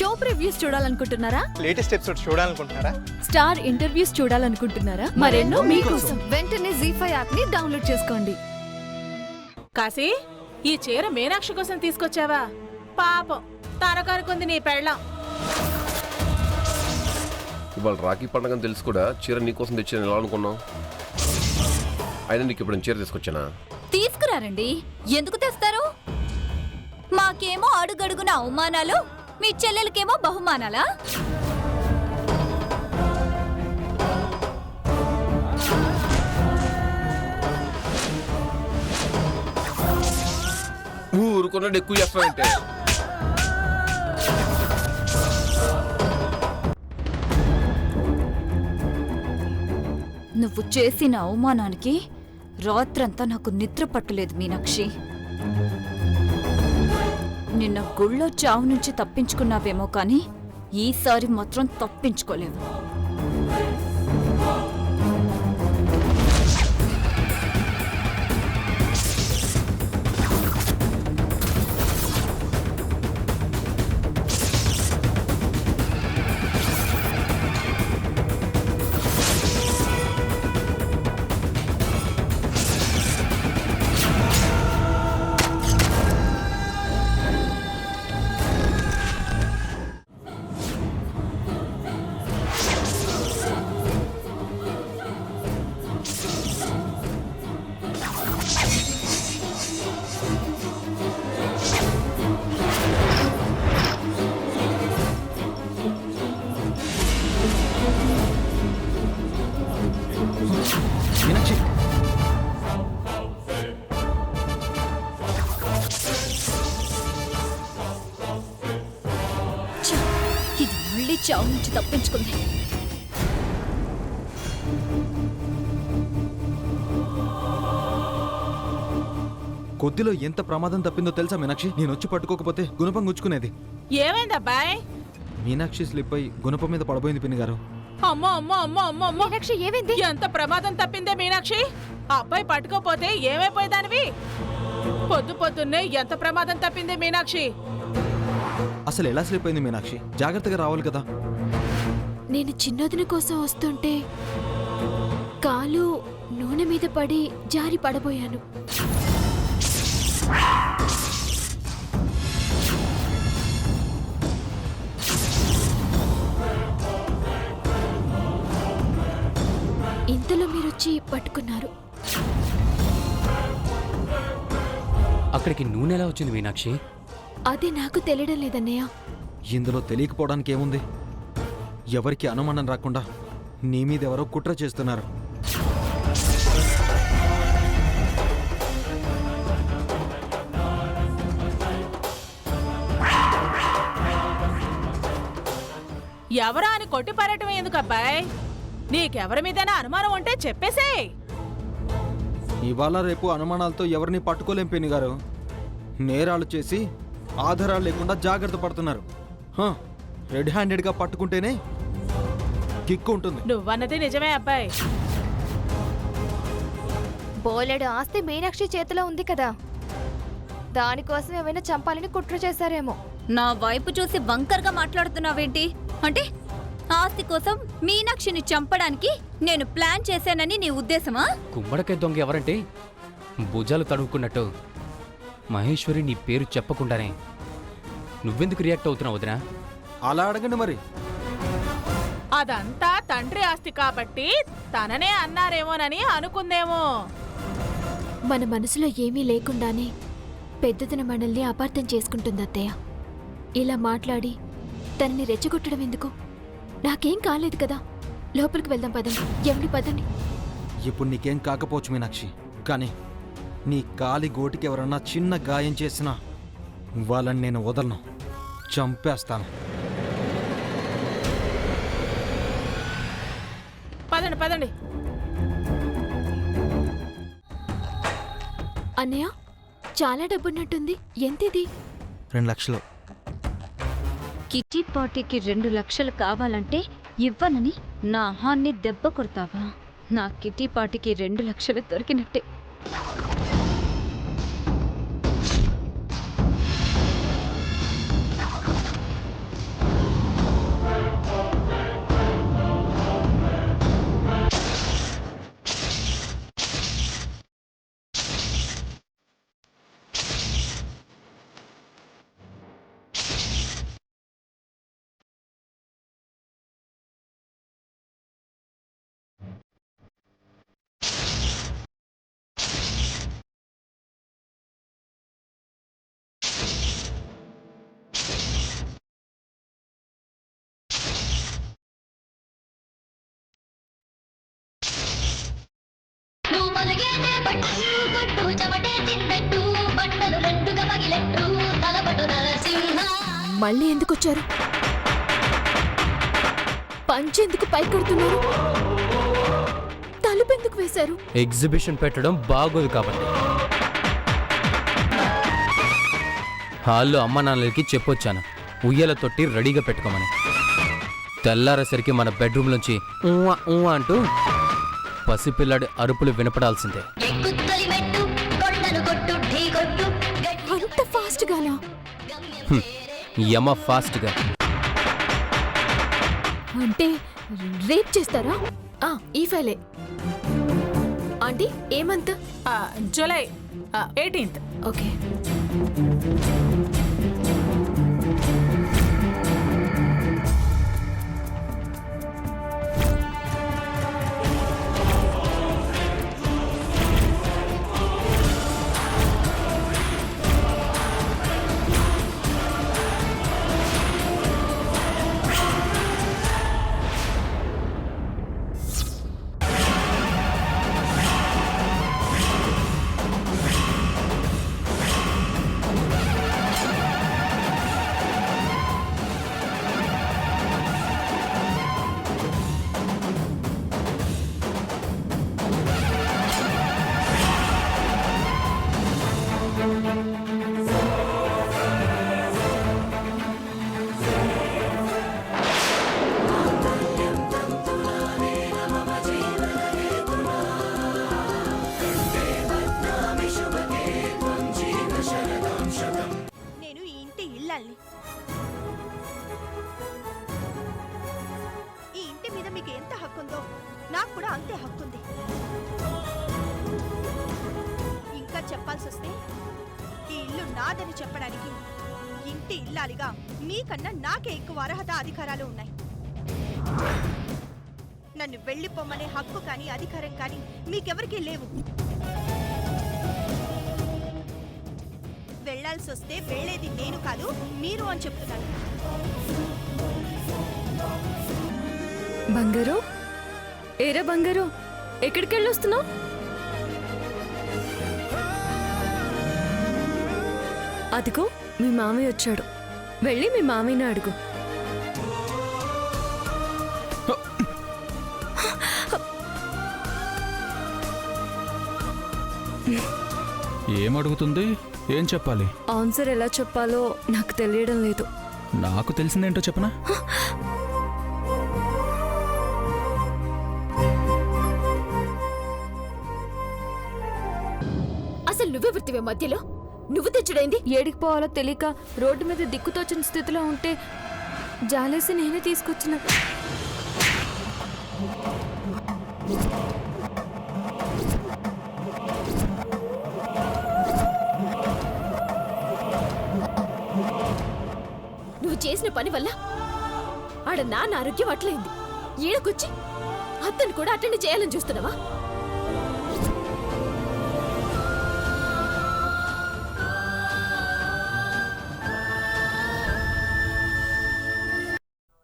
Show previews చూడాలనుకుంటున్నారా? Latest episode చూడాలనుకుంటున్నారా? Star interviews చూడాలనుకుంటున్నారా? మరెన్నో మీకోసం వెంటనే ZEE5 యాప్ ని డౌన్లోడ్ చేసుకోండి. కాశీ, ఈ చీర మీనాక్షి కోసం తీసుకొచ్చావా? పాపం తనకనుకుంది నీ పెళ్ళం. ఇవాళ రాఖీ పండుగని తెలుసు కూడా చీర నీకోసం తెచ్చాను ఎలా అనుకున్నావు? అయినా నీకు ఇప్పుడు చీర తీసుకొచ్చానా? తీసుకురారండి, ఎందుకు తెస్తారు? మాకేమో అడుగడుగున అవమానాలు, మీ చెల్లెలకేమో బహుమానాలా? ఊరుకున్నాడు ఎక్కువ చేస్తానంటే. నువ్వు చేసిన అవమానానికి రాత్రంతా నాకు నిద్ర పట్టలేదు మీనాక్షి. నిన్న గుళ్ళో చావు నుంచి తప్పించుకున్నావేమో కానీ ఈసారి మాత్రం తప్పించుకోలేవు. మీనాక్షి, ఇది మళ్ళీ చావు నుంచి తప్పించుకుంది. కొద్దిలో ఎంత ప్రమాదం తప్పిందో తెలుసా మీనాక్షి? నేను వచ్చి పట్టుకోకపోతే గుణపం గుచ్చుకునేది. ఏమైందబ్బాయ్? మీనాక్షి స్లిప్ అయి గుణపం మీద పడబోయింది పిన్ని గారు. అమ్మో అమ్మో అమ్మో అమ్మో అమ్మో! మీనాక్షి ఏమైంది? ఎంత ప్రమాదం తప్పిందే మీనాక్షి. ఆ అబ్బాయి పట్టుకోపోతే ఏమైపోయేదానివి? పొద్దు పొద్దున్నే ఎంత ప్రమాదం తప్పిందే మీనాక్షి. అసలు ఎలా స్లిప్ అయింది మీనాక్షి? జాగ్రత్తగా రావాలి కదా. నేను చిన్నదిన కోసం వస్తుంటే కాలు నూనె మీద పడి జారి పడబోయాను. ఇంతలో మీరొచ్చి పట్టుకున్నారు. అక్కడికి నూనె ఎలా వచ్చింది మీనాక్షి? అదే నాకు తెలియడం లేదన్నయ్య. ఇందులో తెలియకపోవడానికి ఏముంది? ఎవరికి అనుమానం రాకుండా నీ మీద ఎవరో కుట్ర చేస్తున్నారు. ఎవరా అని కొట్టి పారటం ఎందుకు అబ్బాయ్? నీకెవరి మీదైనా అనుమానం ఉంటే చెప్పేసేయ్. ఇవాళ రేపు అనుమానాలతో ఎవరిని పట్టుకోలేం పిన్ని గారు. నేరాలు చేసి ఆధారాలు లేకుండా జాగ్రత్త పడుతున్నారు. రెడ్ హ్యాండెడ్గా పట్టుకుంటేనే కిక్కు ఉంటుంది. నువ్వన్నది నిజమే అబ్బాయి. బోలెడు ఆస్తి మీనాక్షి చేతిలో ఉంది కదా, దానికోసం ఏమైనా చంపాలని కుట్ర చేశారేమో. నా వైపు చూసి వంకర్గా మాట్లాడుతున్నావేంటి? అంటే ఆస్తి కోసం మీనాక్షిని చంపడానికి నేను ప్లాన్ చేశానని నీ ఉద్దేశమా? గుమ్మడికాయ దొంగ ఎవరంటే భుజాలు తడుముకున్నట్టు మహేశ్వరి నీ పేరు చెప్పకుండానే నువ్వెందుకు రియాక్ట్ అవుతున్నావు వదినా? అలా అడగండి మరి. అదంతా తండ్రి ఆస్తి కాబట్టి తననే అన్నారేమోనని అనుకుందేమో. మన మనసులో ఏమీ లేకుండానే పెద్దదిన మనల్ని అపార్థం చేసుకుంటుంది అత్తయ్య. ఇలా మాట్లాడి తనని రెచ్చగొట్టడం ఎందుకు? నాకేం కాలేదు కదా. లోపలికి వెళ్దాం పదండి. ఎవరి పదండి. ఇప్పుడు నీకేం కాకపోవచ్చు మీనాక్షి, కానీ నీ కాలి గోటికి ఎవరన్నా చిన్న గాయం చేసినా వాళ్ళని నేను వదలను, చంపేస్తాను. పదండి పదండి. అన్నయ్య, చాలా డబ్బున్నట్టుంది. ఎంతిది? 2 లక్షలు. కిటీ పార్టీకి 2 లక్షలు కావాలంటే ఇవ్వనని నా అహాన్ని దెబ్బ కొడతావా? నా కిటీ పార్టీకి 2 లక్షలు దొరికినట్టే. మళ్ళీ ఎందుకు వచ్చారు? పంచి ఎందుకు పై కొడుతున్నారు? తలుపు ఎందుకు వేశారు? ఎగ్జిబిషన్ పెట్టడం బాగోదు కాబట్టి. హాల్లో అమ్మ నాన్నలకి చెప్పొచ్చాను ఉయ్యాల తొట్టి రెడీగా పెట్టుకోమని. తెల్లారేసరికి మన బెడ్రూమ్లోంచి ఊవా ఊవా అంటూ పసిపిల్లాడి అరుపులు వినపడాల్సిందే. అంత ఫాస్ట్ గానా? యమ ఫాస్ట్గా. అంటే రేప్ చేస్తారా? ఈ ఫైలే. ఆంటీ ఏమంత? July 18th. ఓకే. నేను ఈ ఇంటి ఇల్లాల్ని. ఈ ఇంటి మీద మీకు ఎంత హక్కుందో నాకు కూడా అంతే హక్కుంది. ఇంకా చెప్పాల్సి వస్తే ఈ ఇల్లు నాదని చెప్పడానికి ఇంటి ఇల్లాలిగా మీకన్నా నాకే ఎక్కువ అర్హత అధికారాలు ఉన్నాయి. నన్ను వెళ్ళిపోమనే హక్కు కానీ అధికారం కానీ మీకెవరికీ లేవు. వెళ్లాల్సి వస్తే వెళ్లేది నేను కాదు మీరు అని చెప్తున్నాను. బంగారు, ఏరా బంగారు, ఎక్కడికి వెళ్ళొస్తున్నావు? అదిగో మీ మామయ్య వచ్చాడు. వెళ్ళి మీ మామయ్యని అడుగు. ఏమడుగుతుంది? ఏం చెప్పాలి? ఆన్సర్ ఎలా చెప్పాలో నాకు తెలియడం లేదు. నాకు తెలిసిందేంటో చెప్పనా? అసలు నువ్వే వృత్తివే మధ్యలో? నువ్వు తెచ్చుడైంది? ఏడికి పోవాలో తెలియక రోడ్డు మీద దిక్కుతోచిన స్థితిలో ఉంటే జాలేసి నేనే తీసుకొచ్చిన. నువ్వు చేసిన పని వల్ల ఆడ నాన్న ఆరోగ్యం అట్లయింది. ఈడకొచ్చి అతను కూడా అటెండ్ చేయాలని చూస్తున్నావా?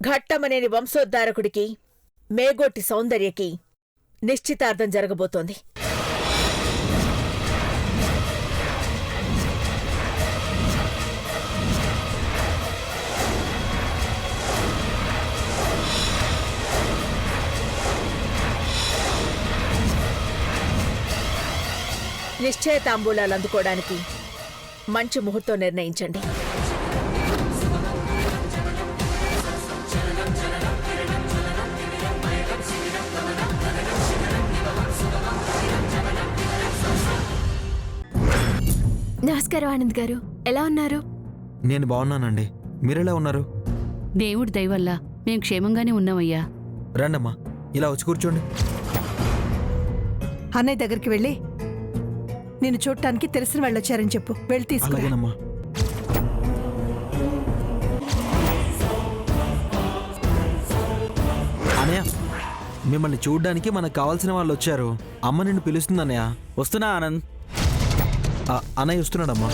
ఘట్టమనేని వంశోద్ధారకుడికి మేగోటి సౌందర్యకి నిశ్చితార్థం జరగబోతోంది. నిశ్చయ తాంబూలాలు అందుకోవడానికి మంచి ముహూర్తం నిర్ణయించండి. నమస్కారం ఆనంద్ గారు, ఎలా ఉన్నారు? నేను బాగున్నానండి. మీరెలా ఉన్నారు? దేవుడి దయ వల్ల మేము క్షేమంగానే ఉన్నామయ్యా. రండమ్మా, ఇలా వచ్చి కూర్చోండి. అన్నయ్య దగ్గరికి వెళ్ళి నిన్ను చూడటానికి తెలిసిన వాళ్ళు వచ్చారని చెప్పు. వెళ్ళి తీసుకురా. అలాగేనమ్మా. అనయ్య, మిమ్మల్ని చూడ్డానికి మనకు కావాల్సిన వాళ్ళు వచ్చారు. అమ్మ నిన్ను పిలుస్తుంది అన్నయ్య. వస్తున్నా ఆనంద్. అన్నయ్య వస్తున్నాడమ్మా.